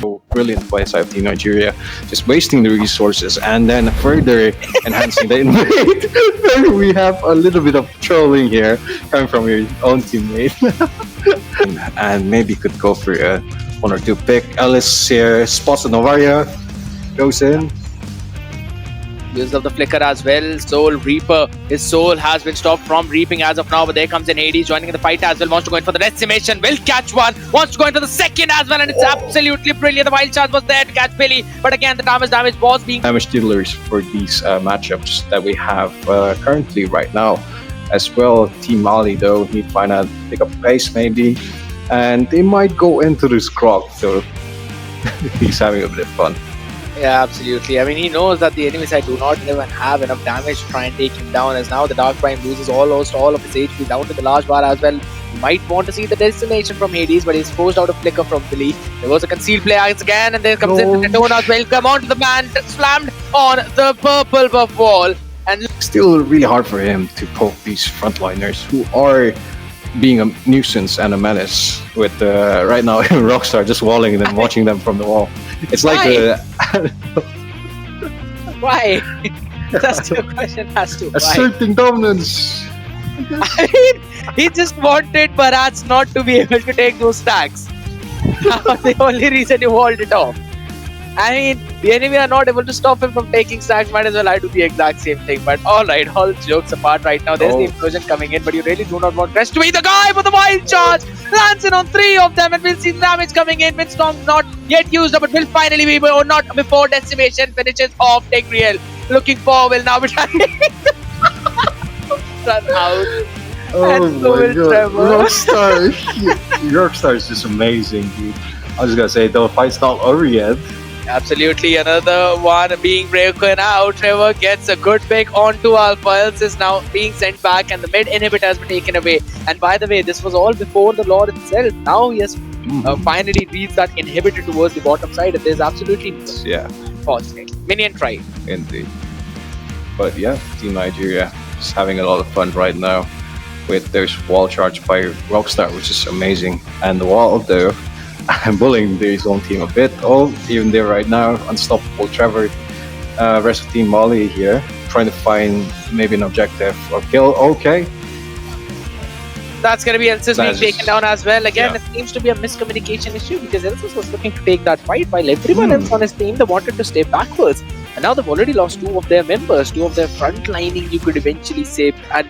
So brilliant by side of Team Nigeria, just wasting the resources and then further enhancing the invade. Then we have a little bit of trolling here coming from your own teammate. And maybe could go for a 1 or 2 pick. Ellis here spots the Novaria, goes in. Use of the flicker as well. Soul Reaper. His soul has been stopped from reaping as of now, but there comes in Hades joining in the fight as well. Wants to go in for the decimation. Will catch one. Wants to go into the second as well, and it's absolutely brilliant. The wild charge was there to catch Billy, but again the damage was being damage dealers for these matchups that we have currently right now. As well, Team Mali though need to find out pick up pace maybe, and they might go into this Grog. So he's having a bit of fun. Yeah, absolutely. I mean, he knows that the enemy side do not even have enough damage to try and take him down, as now the Dark Prime loses almost all of his HP down to the large bar as well. You might want to see the destination from Hades, but he's forced out a flicker from Billy. There was a concealed play again, and there comes in the Detona's welcome onto the man, slammed on the purple buff wall. And still really hard for him to poke these frontliners who are being a nuisance and a menace with right now Rockstar just walling and then watching them from the wall. It's like why? That's the question as to why. Asserting dominance. I mean, he just wanted Barats not to be able to take those stacks. That was the only reason he walled it off. I mean, the enemy are not able to stop him from taking stacks. Might as well I do the exact same thing. But alright, all jokes apart right now. There's the implosion coming in, but you really do not want Crash to be the guy for the wild charge. Lands in on 3 of them, and we'll see the damage coming in. Windstorm not yet used up, but will finally be, or not before decimation finishes off Tegriel. Looking for will now be trying run out. Oh my god, Rockstar is just amazing, dude. I was gonna say, the fight's not over yet. Absolutely, another one being broken out. Trevor gets a good pick onto ALFII. Else is now being sent back, and the mid inhibitor has been taken away. And by the way, this was all before the Lord itself. Now he has finally reached that inhibitor towards the bottom side, and there's absolutely positive. Minion try. Indeed. But yeah, Team Nigeria is having a lot of fun right now with their wall charge by Rockstar, which is amazing. And the wall though, I'm bullying his own team a bit. Even there right now, unstoppable Trevor. Rest of Team Mali here, trying to find maybe an objective or kill. Okay. That's going to be Elsis being taken down as well. Again, it seems to be a miscommunication issue, because Elsis was looking to take that fight while everyone else on his team, they wanted to stay backwards. And now they've already lost 2 of their members, 2 of their front lining, you could eventually say. And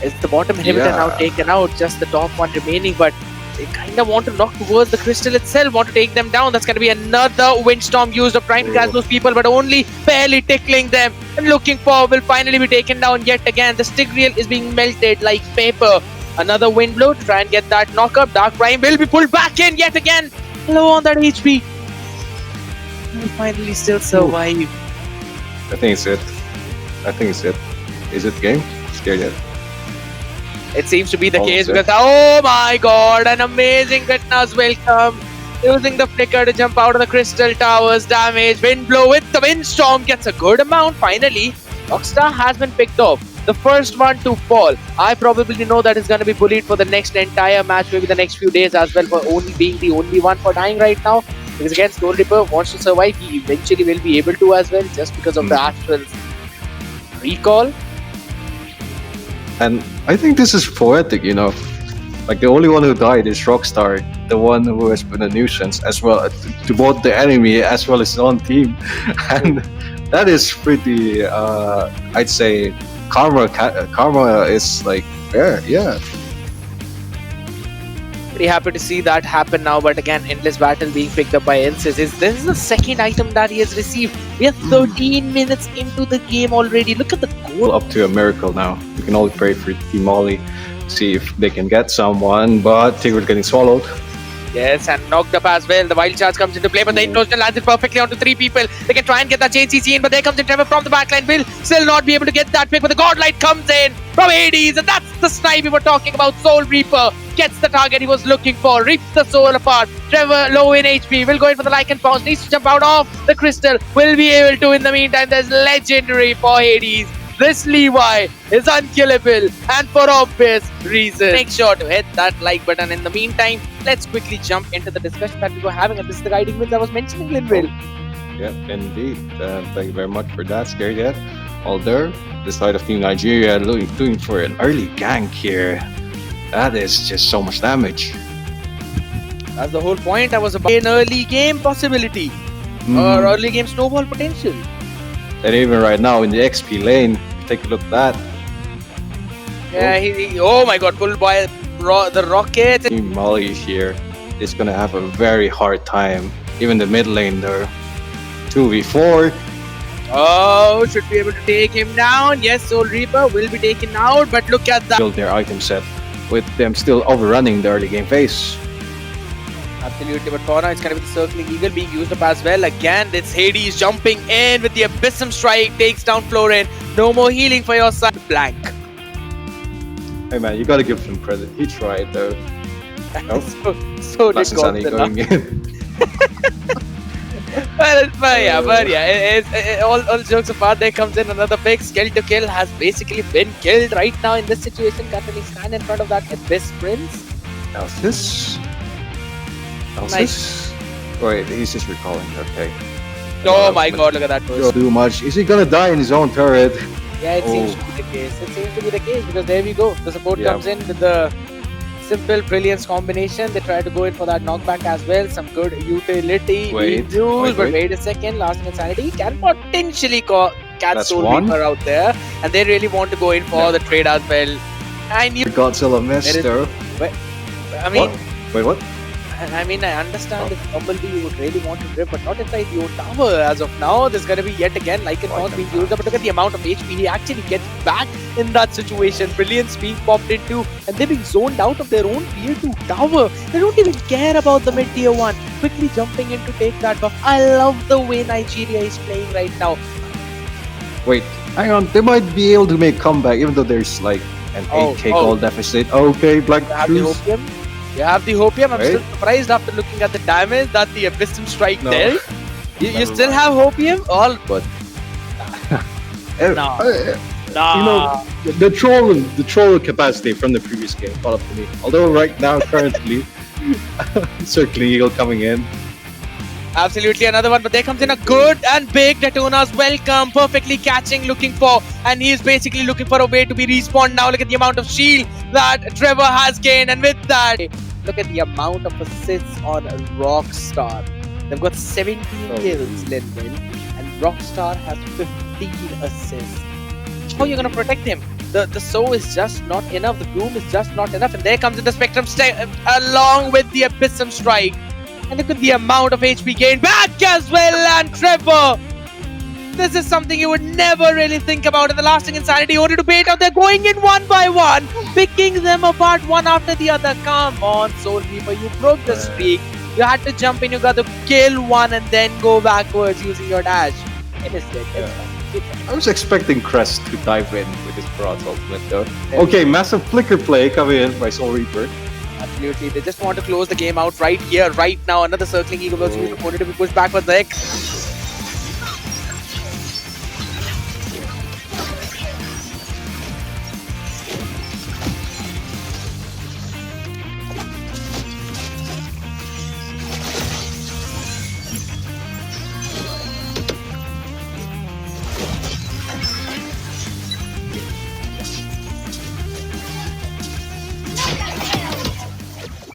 it's the bottom inhibitor now taken out, just the top one remaining, but they kind of want to knock towards the crystal itself, want to take them down. That's going to be another windstorm used of trying to catch those people, but only barely tickling them. And looking for will finally be taken down yet again. The Stigreal is being melted like paper. Another wind blow to try and get that knock up. Dark Prime will be pulled back in yet again. Low on that HP. Will finally still survive. I think it's it. Is it game? Scared yet? It seems to be the case, because oh my god, an amazing Retna's welcome. Using the flicker to jump out of the crystal towers. Damage, wind blow with the windstorm gets a good amount. Finally, Rockstar has been picked off. The first one to fall. I probably know that is going to be bullied for the next entire match, maybe the next few days as well, for only being the only one for dying right now. Because again, Soul Reaper wants to survive. He eventually will be able to as well, just because of the actual recall. And I think this is poetic, you know. Like, the only one who died is Rockstar, the one who has been a nuisance as well to both the enemy as well as his own team. And that is pretty, I'd say, karma is like fair, yeah. Pretty happy to see that happen now, but again, Endless Battle being picked up by Elsis. This is the second item that he has received. We are 13 minutes into the game already. Look at the goal. Up to a miracle now. We can only pray for Team Mali, see if they can get someone, but Tigreal getting swallowed. Yes, and knocked up as well. The wild charge comes into play, but the implosion lands it perfectly onto 3 people. They can try and get that chain CC in, but there comes in Trevor from the backline. Will still not be able to get that pick, but the Godlight comes in from Hades, and that's the snipe we were talking about. Soul Reaper gets the target he was looking for, rips the soul apart. Trevor low in HP, will go in for the Lycan Pounce, needs to jump out of the crystal, will be able to. In the meantime, there's legendary for Hades. This Levi is unkillable, and for obvious reasons. Make sure to hit that like button. In the meantime, let's quickly jump into the discussion that we were having, and this is the guiding wins I was mentioning, Linville. Yeah, indeed. Thank you very much for that, Scared Yet. Although, the side of Team Nigeria doing for an early gank here. That is just so much damage. That's the whole point. I was about an early game possibility. Or early game snowball potential. And even right now in the XP lane, take a look at that. Yeah, oh my god, pulled by the rocket. Team Molly here is gonna have a very hard time. Even the mid lane there. 2v4. Oh, should be able to take him down. Yes, Soul Reaper will be taken out, but look at that. Build their item set with them still overrunning the early game phase. Absolutely, but for now it's going to be the Circling Eagle being used up as well. Again, it's Hades jumping in with the Abyssum Strike, takes down Florin. No more healing for your side. Blank. Hey man, you gotta give him credit. He tried though. Nope. so did Sunny going in. but yeah, all jokes apart, there comes in another pick. Skill to kill has basically been killed right now in this situation. Can't really stand in front of that Abyss Prince. How's this? Nice. Wait, he's just recalling. Okay. Oh my god, look at that burst. Too much. Is he gonna die in his own turret? Yeah, it seems to be the case. It seems to be the case because there we go. The support comes in with the simple brilliance combination. They try to go in for that knockback as well. Some good utility. Wait a second. Lasting Insanity can potentially catch Soul Reaper out there. And they really want to go in for the trade as well. And you Godzilla missed though. I mean, Wait, what? I mean, I understand if Mlbb you would really want to grip, but not inside your tower as of now. There's going to be yet again Lycan Force being used up. But look at the amount of HP he actually gets back in that situation. Brilliance being popped into, and they're being zoned out of their own tier 2 tower. They don't even care about the mid tier 1. Quickly jumping in to take that buff. I love the way Nigeria is playing right now. Wait, hang on. They might be able to make comeback even though there's like an 8k gold deficit. Okay, Black Cruise. You have the Hopium. I'm still surprised after looking at the damage that the Abyssum Strike dealt. You still have Hopium? All but no. You know, the troll capacity from the previous game caught up to me. Although right now, currently, Circling Eagle coming in. Absolutely another one, but there comes in a good and big Daytona's welcome, perfectly catching, looking for, and he's basically looking for a way to be respawned now. Look at the amount of shield that Trevor has gained, and with that, look at the amount of assists on Rockstar. They've got 17 kills, Linville, and Rockstar has 15 assists. How are you going to protect him? The soul is just not enough, the bloom is just not enough, and there comes in the Spectrum along with the Abyssum Strike. And look at the amount of HP gained back as well, and Trevor! This is something you would never really think about in the Lasting Insanity, only to bait out. They're going in one by one, picking them apart one after the other. Come on, Soul Reaper, you broke the streak. You had to jump in, you got to kill one and then go backwards using your dash. It is dead. I was expecting Crest to dive in with his Bronze ultimate though. Okay, massive flicker play coming in by Soul Reaper. Absolutely, they just want to close the game out right here, right now. Another Circling Eagle was used opponent to be pushed backwards. The